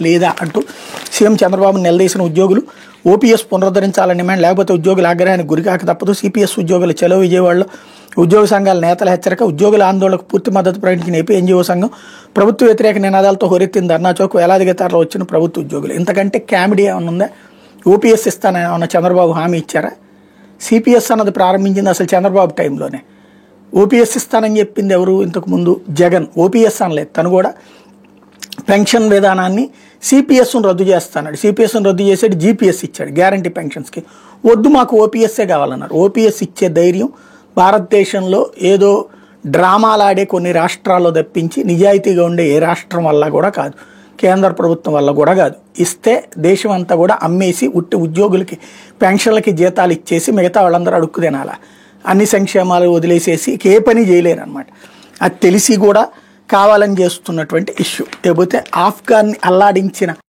లేదా అంటూ సీఎం చంద్రబాబు నిలదీసిన ఉద్యోగులు ఓపీఎస్ పునరుద్ధరించాలని డిమాండ్, లేకపోతే ఉద్యోగుల ఆగ్రహానికి గురికాక తప్పదు. సిపిఎస్ ఉద్యోగుల చలో విజయవాడలో ఉద్యోగ సంఘాల నేతల హెచ్చరిక. ఉద్యోగుల ఆందోళనకు పూర్తి మద్దతు ప్రకటించిన ఏపీ ఎన్జీఓ సంఘం. ప్రభుత్వ వ్యతిరేక నినాదాలతో హోరెత్తిన ధర్నా చౌక్. వేలాదిగా తరలి వచ్చిన ప్రభుత్వ ఉద్యోగులు. ఇంతకంటే కామెడీ ఏమన్నా ఉందా? ఓపీఎస్ ఇస్తానని ఏమన్నా చంద్రబాబు హామీ ఇచ్చారా? సిపిఎస్ అన్నది ప్రారంభించింది అసలు చంద్రబాబు టైంలోనే. ఓపీఎస్ ఇస్తానని చెప్పింది ఎవరు? ఇంతకుముందు జగన్. ఓపీఎస్ అనలేదు. తను కూడా పెన్షన్ విధానాన్ని సిపిఎస్ను రద్దు చేస్తాడు. సిపిఎస్ను రద్దు చేసేది జీపీఎస్ ఇచ్చాడు గ్యారంటీ పెన్షన్స్కి. వద్దు, మాకు ఓపీఎస్ఏ కావాలన్నారు. ఓపీఎస్ ఇచ్చే ధైర్యం భారతదేశంలో ఏదో డ్రామాలాడే కొన్ని రాష్ట్రాల్లో తప్పించి నిజాయితీగా ఉండే ఏ రాష్ట్రం వల్ల కూడా కాదు, కేంద్ర ప్రభుత్వం వల్ల కూడా కాదు. ఇస్తే దేశం అంతా కూడా అమ్మేసి ఉట్టి ఉద్యోగులకి పెన్షన్లకి జీతాలు ఇచ్చేసి మిగతా వాళ్ళందరూ అడుక్కు తినాలా, అన్ని సంక్షేమాలు వదిలేసేసి ఏ పని చేయలేరు అనమాట. అది తెలిసి కూడా కావాలని చేస్తున్నటువంటి ఇష్యూ. లేకపోతే ఆఫ్ఘాన్ని అల్లాడించిన